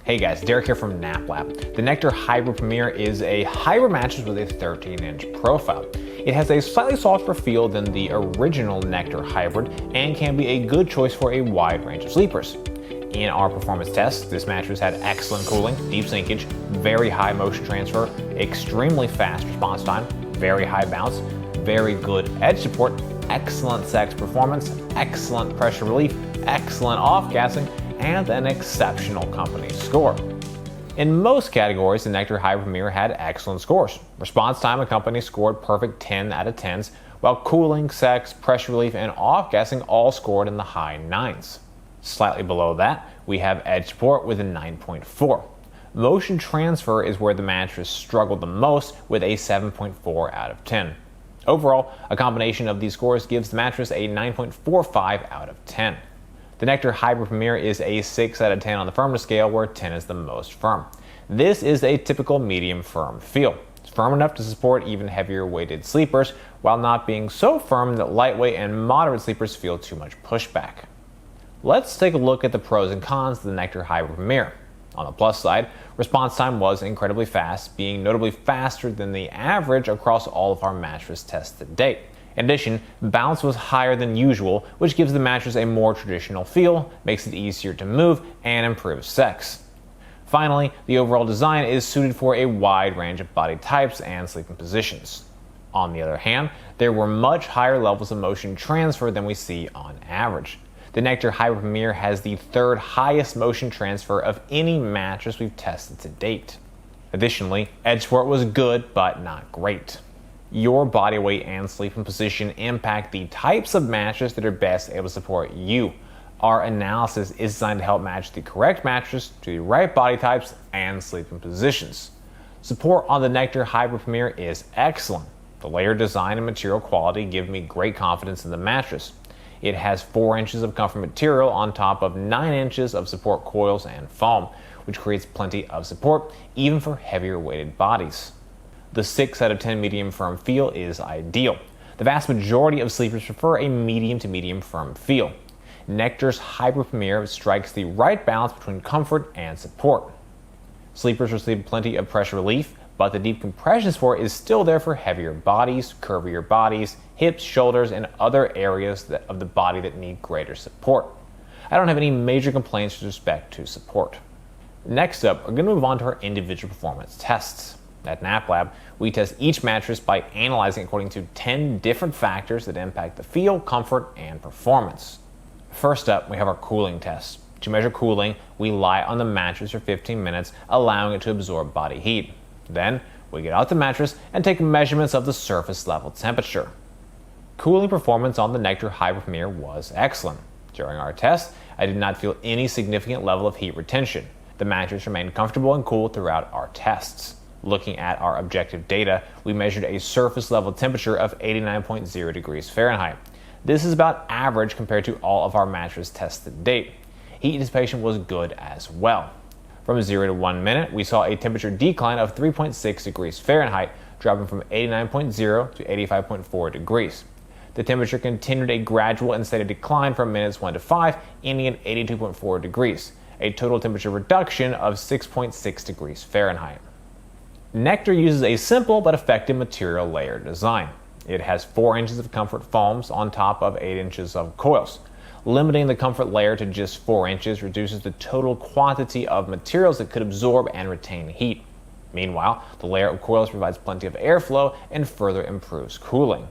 Hey guys, Derek here from NapLab. The Nectar Hybrid Premier is a hybrid mattress with a 13-inch profile. It has a slightly softer feel than the original Nectar Hybrid and can be a good choice for a wide range of sleepers. In our performance test, this mattress had excellent cooling, deep sinkage, very high motion transfer, extremely fast response time, very high bounce, very good edge support, excellent sex performance, excellent pressure relief, excellent off-gassing, and an exceptional company score. In most categories, the Nectar Hybrid Premier had excellent scores. Response time, the company scored perfect 10 out of 10s, while cooling, sex, pressure relief, and off-gassing all scored in the high 9s. Slightly below that, we have edge support with a 9.4. Motion transfer is where the mattress struggled the most with a 7.4 out of 10. Overall, a combination of these scores gives the mattress a 9.45 out of 10. The Nectar Hybrid Premier is a 6 out of 10 on the firmness scale, where 10 is the most firm. This is a typical medium firm feel. It's firm enough to support even heavier weighted sleepers, while not being so firm that lightweight and moderate sleepers feel too much pushback. Let's take a look at the pros and cons of the Nectar Hybrid Premier. On the plus side, response time was incredibly fast, being notably faster than the average across all of our mattress tests to date. In addition, bounce was higher than usual, which gives the mattress a more traditional feel, makes it easier to move, and improves sex. Finally, the overall design is suited for a wide range of body types and sleeping positions. On the other hand, there were much higher levels of motion transfer than we see on average. The Nectar Hybrid Premier has the third highest motion transfer of any mattress we've tested to date. Additionally, edge support was good, but not great. Your body weight and sleeping position impact the types of mattress that are best able to support you. Our analysis is designed to help match the correct mattress to the right body types and sleeping positions. Support on the Nectar Hybrid Premier is excellent. The layer design and material quality give me great confidence in the mattress. It has 4 inches of comfort material on top of 9 inches of support coils and foam, which creates plenty of support even for heavier weighted bodies. The 6 out of 10 medium firm feel is ideal. The vast majority of sleepers prefer a medium to medium firm feel. Nectar's Hybrid Premier strikes the right balance between comfort and support. Sleepers receive plenty of pressure relief, but the deep compression support is still there for heavier bodies, curvier bodies, hips, shoulders, and other areas of the body that need greater support. I don't have any major complaints with respect to support. Next up, we're going to move on to our individual performance tests. At NapLab, we test each mattress by analyzing according to 10 different factors that impact the feel, comfort, and performance. First up, we have our cooling test. To measure cooling, we lie on the mattress for 15 minutes, allowing it to absorb body heat. Then, we get out the mattress and take measurements of the surface level temperature. Cooling performance on the Nectar Hybrid Premier was excellent. During our test, I did not feel any significant level of heat retention. The mattress remained comfortable and cool throughout our tests. Looking at our objective data, we measured a surface level temperature of 89.0 degrees Fahrenheit. This is about average compared to all of our mattress tests to date. Heat dissipation was good as well. From 0 to 1 minute, we saw a temperature decline of 3.6 degrees Fahrenheit, dropping from 89.0 to 85.4 degrees. The temperature continued a gradual and steady decline from minutes 1 to 5, ending at 82.4 degrees, a total temperature reduction of 6.6 degrees Fahrenheit. Nectar uses a simple but effective material layer design. It has 4 inches of comfort foams on top of 8 inches of coils. Limiting the comfort layer to just 4 inches reduces the total quantity of materials that could absorb and retain heat. Meanwhile, the layer of coils provides plenty of airflow and further improves cooling.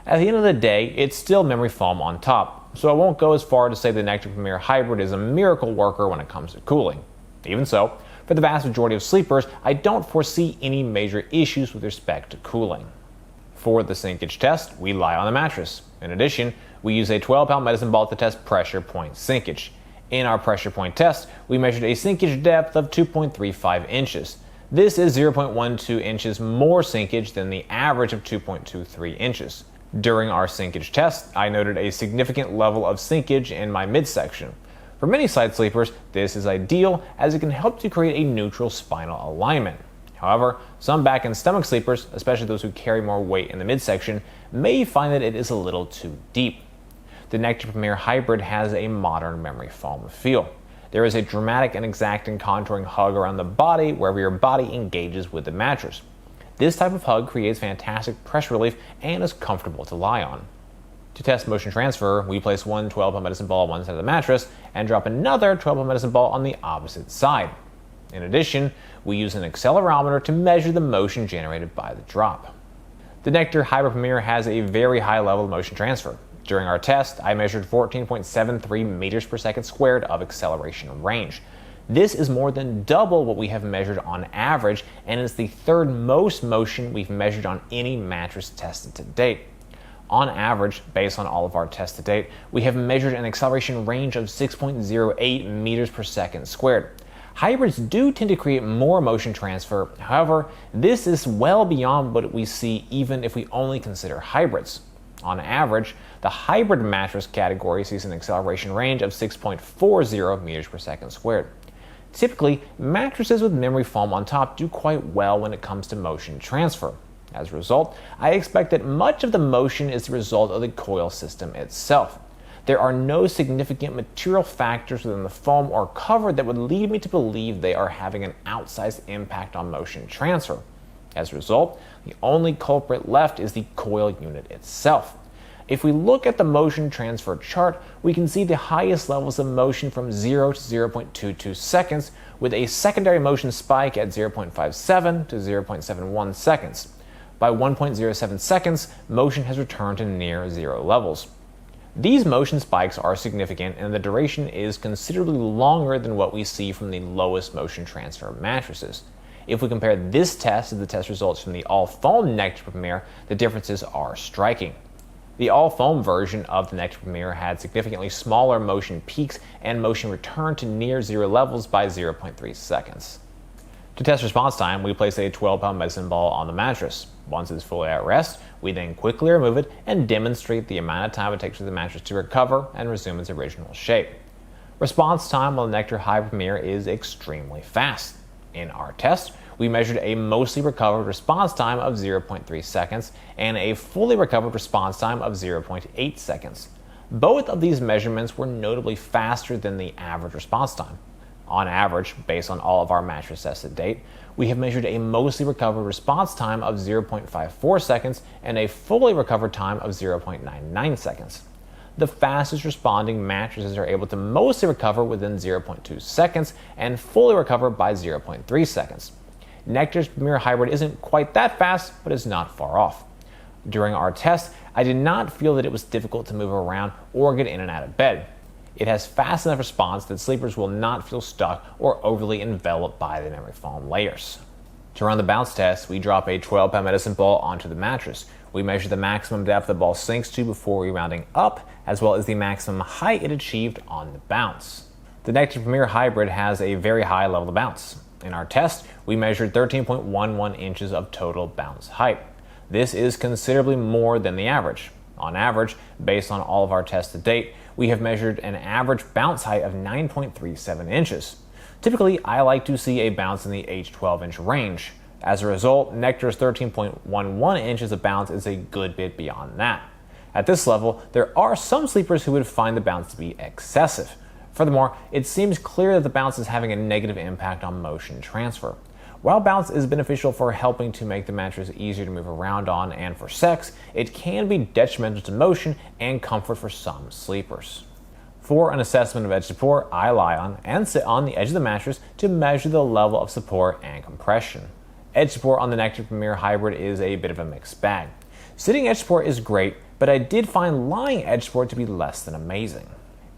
At the end of the day, it's still memory foam on top, so I won't go as far to say the Nectar Premier Hybrid is a miracle worker when it comes to cooling. Even so, for the vast majority of sleepers, I don't foresee any major issues with respect to cooling. For the sinkage test, we lie on the mattress. In addition, we use a 12-pound medicine ball to test pressure point sinkage. In our pressure point test, we measured a sinkage depth of 2.35 inches. This is 0.12 inches more sinkage than the average of 2.23 inches. During our sinkage test, I noted a significant level of sinkage in my midsection. For many side sleepers, this is ideal as it can help to create a neutral spinal alignment. However, some back and stomach sleepers, especially those who carry more weight in the midsection, may find that it is a little too deep. The Nectar Premier Hybrid has a modern memory foam feel. There is a dramatic and exacting contouring hug around the body wherever your body engages with the mattress. This type of hug creates fantastic pressure relief and is comfortable to lie on. To test motion transfer, we place one 12-pound medicine ball on one side of the mattress and drop another 12-pound medicine ball on the opposite side. In addition, we use an accelerometer to measure the motion generated by the drop. The Nectar Hybrid Premier has a very high level of motion transfer. During our test, I measured 14.73 meters per second squared of acceleration range. This is more than double what we have measured on average, and is the third most motion we've measured on any mattress tested to date. On average, based on all of our tests to date, we have measured an acceleration range of 6.08 meters per second squared. Hybrids do tend to create more motion transfer. However, this is well beyond what we see even if we only consider hybrids. On average, the hybrid mattress category sees an acceleration range of 6.40 meters per second squared. Typically, mattresses with memory foam on top do quite well when it comes to motion transfer. As a result, I expect that much of the motion is the result of the coil system itself. There are no significant material factors within the foam or cover that would lead me to believe they are having an outsized impact on motion transfer. As a result, the only culprit left is the coil unit itself. If we look at the motion transfer chart, we can see the highest levels of motion from 0 to 0.22 seconds, with a secondary motion spike at 0.57 to 0.71 seconds. By 1.07 seconds, motion has returned to near zero levels. These motion spikes are significant, and the duration is considerably longer than what we see from the lowest motion transfer mattresses. If we compare this test to the test results from the all-foam Nectar Premier, the differences are striking. The all-foam version of the Nectar Premier had significantly smaller motion peaks, and motion returned to near zero levels by 0.3 seconds. To test response time, we place a 12-pound medicine ball on the mattress. Once it's fully at rest, we then quickly remove it and demonstrate the amount of time it takes for the mattress to recover and resume its original shape. Response time on the Nectar Hybrid Premier is extremely fast. In our test, we measured a mostly recovered response time of 0.3 seconds and a fully recovered response time of 0.8 seconds. Both of these measurements were notably faster than the average response time. On average, based on all of our mattress tests to date, we have measured a mostly recovered response time of 0.54 seconds and a fully recovered time of 0.99 seconds. The fastest responding mattresses are able to mostly recover within 0.2 seconds and fully recover by 0.3 seconds. Nectar's Premier Hybrid isn't quite that fast, but is not far off. During our test, I did not feel that it was difficult to move around or get in and out of bed. It has fast enough response that sleepers will not feel stuck or overly enveloped by the memory foam layers. To run the bounce test, we drop a 12-pound medicine ball onto the mattress. We measure the maximum depth the ball sinks to before rebounding up, as well as the maximum height it achieved on the bounce. The Nectar Premier Hybrid has a very high level of bounce. In our test, we measured 13.11 inches of total bounce height. This is considerably more than the average. On average, based on all of our tests to date, we have measured an average bounce height of 9.37 inches. Typically, I like to see a bounce in the 8 to 12 inch range. As a result, Nectar's 13.11 inches of bounce is a good bit beyond that. At this level, there are some sleepers who would find the bounce to be excessive. Furthermore, it seems clear that the bounce is having a negative impact on motion transfer. While bounce is beneficial for helping to make the mattress easier to move around on and for sex, it can be detrimental to motion and comfort for some sleepers. For an assessment of edge support, I lie on and sit on the edge of the mattress to measure the level of support and compression. Edge support on the Nectar Premier Hybrid is a bit of a mixed bag. Sitting edge support is great, but I did find lying edge support to be less than amazing.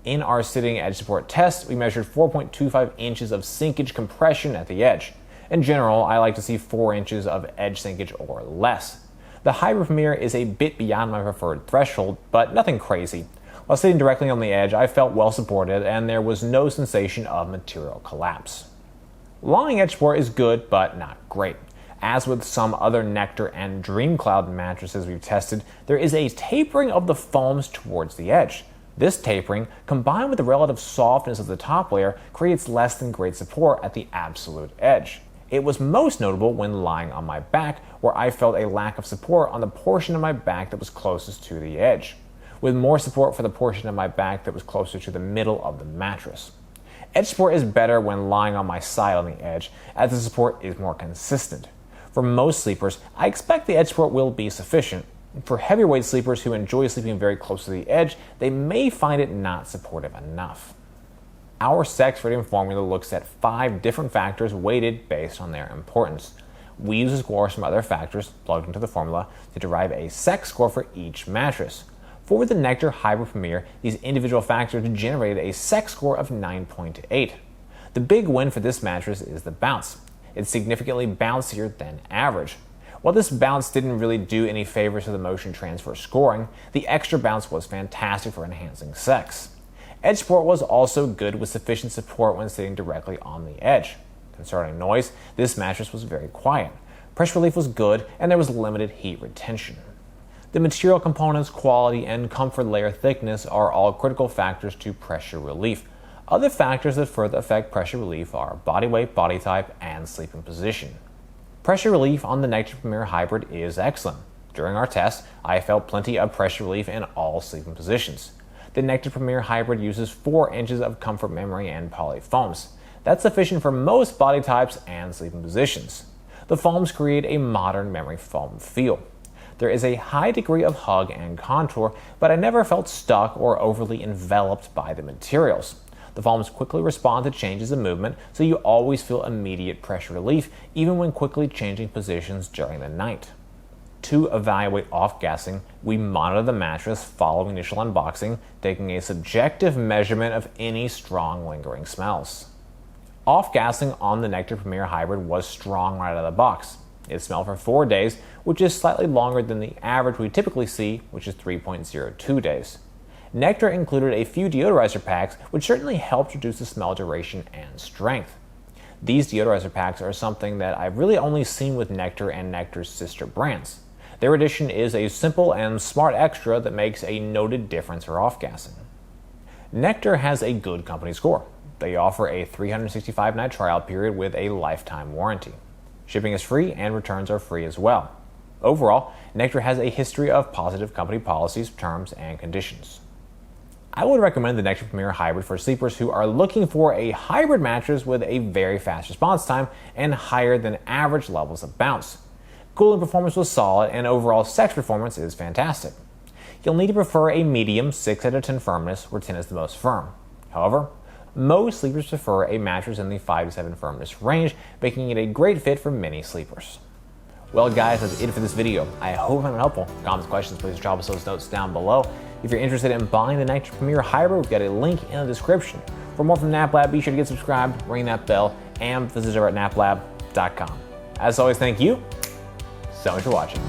In our sitting edge support test, we measured 4.25 inches of sinkage compression at the edge. In general, I like to see 4 inches of edge sinkage or less. The Hybrid Premier is a bit beyond my preferred threshold, but nothing crazy. While sitting directly on the edge, I felt well supported and there was no sensation of material collapse. Lying edge support is good, but not great. As with some other Nectar and Dream Cloud mattresses we've tested, there is a tapering of the foams towards the edge. This tapering, combined with the relative softness of the top layer, creates less than great support at the absolute edge. It was most notable when lying on my back, where I felt a lack of support on the portion of my back that was closest to the edge, with more support for the portion of my back that was closer to the middle of the mattress. Edge support is better when lying on my side on the edge, as the support is more consistent. For most sleepers, I expect the edge support will be sufficient. For heavyweight sleepers who enjoy sleeping very close to the edge, they may find it not supportive enough. Our sex rating formula looks at 5 different factors weighted based on their importance. We use the scores from other factors plugged into the formula to derive a sex score for each mattress. For the Nectar Hybrid Premier, these individual factors generated a sex score of 9.8. The big win for this mattress is the bounce. It's significantly bouncier than average. While this bounce didn't really do any favors to the motion transfer scoring, the extra bounce was fantastic for enhancing sex. Edge support was also good with sufficient support when sitting directly on the edge. Concerning noise, this mattress was very quiet. Pressure relief was good, and there was limited heat retention. The material components, quality, and comfort layer thickness are all critical factors to pressure relief. Other factors that further affect pressure relief are body weight, body type, and sleeping position. Pressure relief on the Nectar Premier Hybrid is excellent. During our test, I felt plenty of pressure relief in all sleeping positions. The Nectar Premier Hybrid uses 4 inches of comfort memory and poly foams. That's sufficient for most body types and sleeping positions. The foams create a modern memory foam feel. There is a high degree of hug and contour, but I never felt stuck or overly enveloped by the materials. The foams quickly respond to changes in movement, so you always feel immediate pressure relief, even when quickly changing positions during the night. To evaluate off-gassing, we monitor the mattress following initial unboxing, taking a subjective measurement of any strong lingering smells. Off-gassing on the Nectar Premier Hybrid was strong right out of the box. It smelled for 4 days, which is slightly longer than the average we typically see, which is 3.02 days. Nectar included a few deodorizer packs, which certainly helped reduce the smell duration and strength. These deodorizer packs are something that I've really only seen with Nectar and Nectar's sister brands. Their addition is a simple and smart extra that makes a noted difference for off-gassing. Nectar has a good company score. They offer a 365-night trial period with a lifetime warranty. Shipping is free and returns are free as well. Overall, Nectar has a history of positive company policies, terms, and conditions. I would recommend the Nectar Premier Hybrid for sleepers who are looking for a hybrid mattress with a very fast response time and higher than average levels of bounce. Cooling performance was solid, and overall sex performance is fantastic. You'll need to prefer a medium 6 out of 10 firmness, where 10 is the most firm. However, most sleepers prefer a mattress in the 5 to 7 firmness range, making it a great fit for many sleepers. Well guys, that's it for this video. I hope I found it helpful. Comments, questions, please drop us those notes down below. If you're interested in buying the Nectar Premier Hybrid, we've got a link in the description. For more from NapLab, be sure to get subscribed, ring that bell, and visit us over at naplab.com. As always, thank you so much for watching.